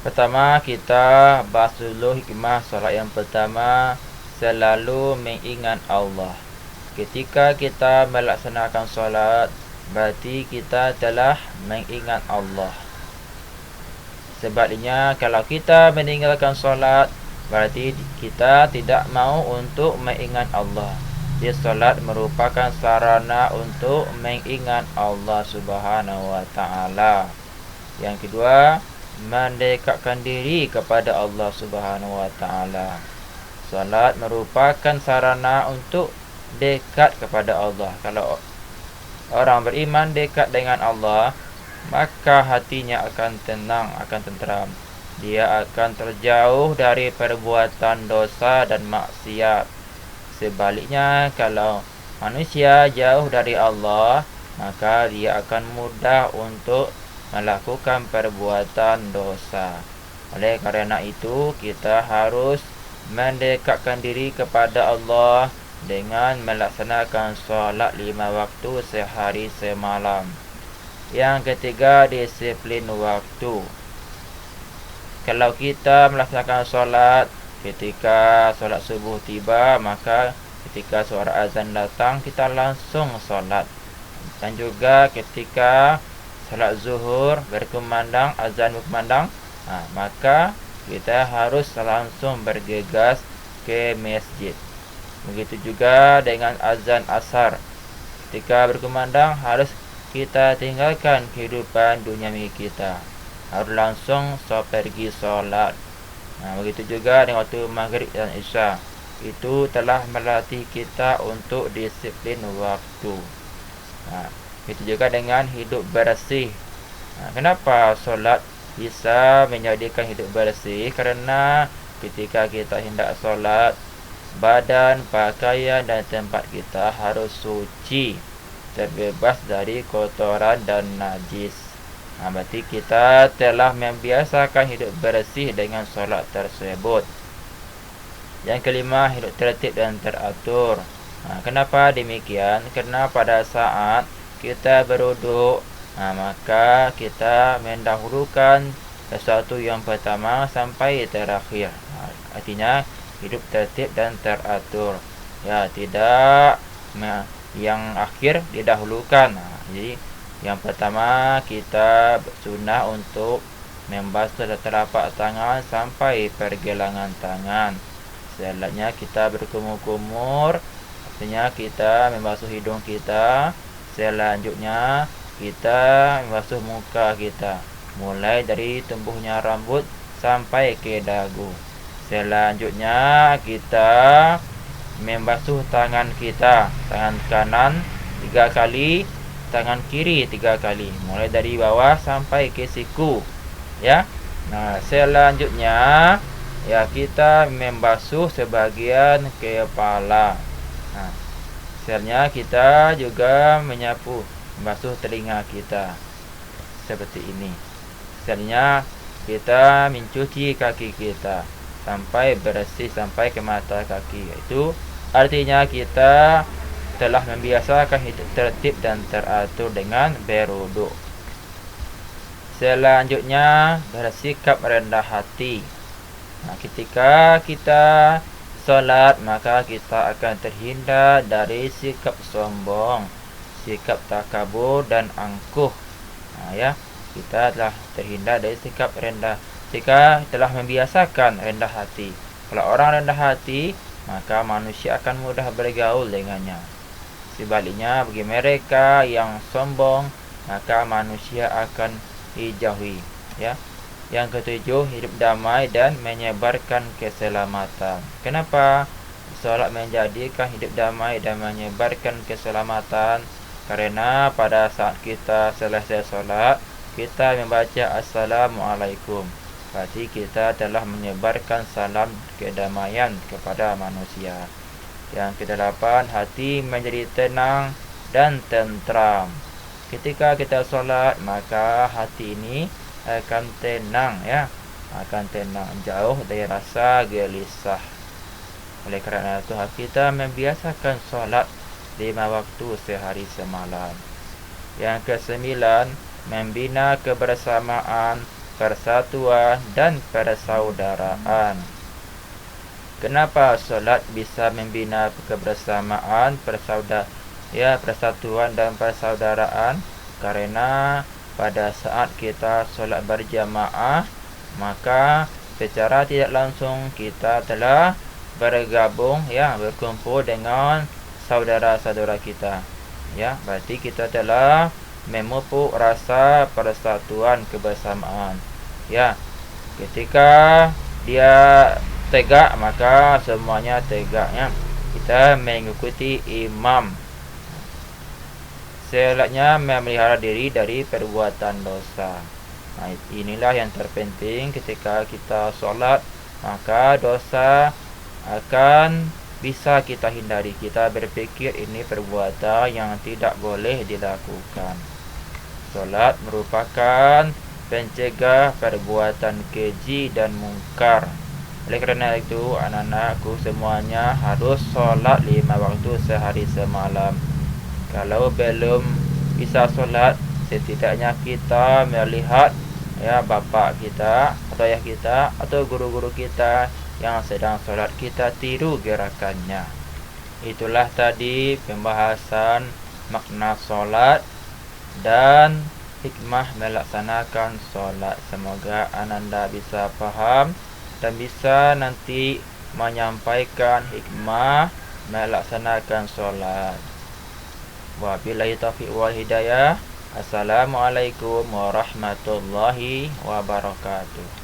Pertama, kita bahas dulu hikmah solat yang pertama, selalu mengingat Allah. Ketika kita melaksanakan solat, berarti kita telah mengingat Allah. Sebaliknya, kalau kita meninggalkan solat, berarti kita tidak mau untuk mengingat Allah. Jadi solat merupakan sarana untuk mengingat Allah Subhanahu wa taala. Yang kedua, mendekatkan diri kepada Allah Subhanahu wa taala. Solat merupakan sarana untuk dekat kepada Allah. Kalau orang beriman dekat dengan Allah, maka hatinya akan tenang, akan tenteram. Dia akan terjauh dari perbuatan dosa dan maksiat. Sebaliknya, kalau manusia jauh dari Allah, maka dia akan mudah untuk melakukan perbuatan dosa. Oleh karena itu, kita harus mendekatkan diri kepada Allah dengan melaksanakan solat 5 waktu sehari semalam. Yang ketiga, disiplin waktu. Kalau kita melaksanakan solat ketika solat subuh tiba, maka ketika suara azan datang, kita langsung solat. Dan juga ketika solat zuhur berkumandang, azan berkumandang, maka kita harus langsung bergegas ke masjid. Begitu juga dengan azan asar. Ketika berkumandang, harus kita tinggalkan kehidupan duniawi kita, harus langsung pergi solat. Begitu juga dengan waktu maghrib dan isya. Itu telah melatih kita untuk disiplin waktu. Begitu juga dengan hidup bersih. Kenapa solat bisa menjadikan hidup bersih? Karena ketika kita hendak solat, badan, pakaian dan tempat kita harus suci, terbebas dari kotoran dan najis. Berarti kita telah membiasakan hidup bersih dengan solat tersebut. Yang kelima, hidup tertib dan teratur. Kenapa demikian? Karena pada saat kita berwuduk, maka kita mendahulukan sesuatu yang pertama sampai terakhir. Artinya hidup tertib dan teratur. Ya, tidak yang akhir didahulukan. Jadi yang pertama, kita sunnah untuk membasuh telapak tangan sampai pergelangan tangan. Selanjutnya kita berkumur-kumur, artinya kita membasuh hidung kita. Selanjutnya kita membasuh muka kita, mulai dari tumbuhnya rambut sampai ke dagu. Selanjutnya kita membasuh tangan kita, tangan kanan 3 kali, tangan kiri 3 kali, mulai dari bawah sampai ke siku, ya. Selanjutnya kita membasuh sebagian kepala. Selanjutnya kita juga membasuh telinga kita seperti ini. Selanjutnya kita mencuci kaki kita sampai bersih sampai ke mata kaki. Itu artinya kita telah membiasakan hidup tertib dan teratur dengan berwuduk. Selanjutnya, bersikap rendah hati. Ketika kita solat, maka kita akan terhindar dari sikap sombong, sikap takabur dan angkuh. Kita telah terhindar dari sikap rendah. Jika telah membiasakan rendah hati. Kalau orang rendah hati, maka manusia akan mudah bergaul dengannya. Sebaliknya, bagi mereka yang sombong, maka manusia akan dijauhi. Yang ketujuh, hidup damai dan menyebarkan keselamatan. Kenapa solat menjadikan hidup damai dan menyebarkan keselamatan? Karena pada saat kita selesai solat, kita membaca Assalamualaikum. Berarti kita telah menyebarkan salam kedamaian kepada manusia. Yang kedelapan, hati menjadi tenang dan tentram. Ketika kita solat, maka hati ini akan tenang, akan tenang, jauh dari rasa gelisah. Oleh kerana itu, kita membiasakan solat 5 waktu sehari semalam. Yang kesembilan, membina kebersamaan persatuan, dan persaudaraan. Kenapa solat bisa membina kebersamaan, persatuan dan persaudaraan? Karena pada saat kita solat berjamaah, maka secara tidak langsung kita telah bergabung, berkumpul dengan saudara-saudara kita. Berarti kita telah memupuk rasa persatuan kebersamaan. Ketika dia tegak, maka semuanya tegak. Kita mengikuti imam. Selanjutnya memelihara diri dari perbuatan dosa. Inilah yang terpenting ketika kita solat, maka dosa akan bisa kita hindari. Kita berpikir ini perbuatan yang tidak boleh dilakukan. Solat merupakan pencegah perbuatan keji dan mungkar. Oleh kerana itu, anak-anakku semuanya harus solat 5 waktu sehari semalam. Kalau belum bisa solat, setidaknya kita melihat bapa kita atau ayah kita atau guru-guru kita yang sedang solat, kita tiru gerakannya. Itulah tadi pembahasan makna solat dan hikmah melaksanakan solat. Semoga Ananda bisa paham dan bisa nanti menyampaikan hikmah melaksanakan solat. Wabillahi taufiq wal hidayah. Assalamualaikum warahmatullahi wabarakatuh.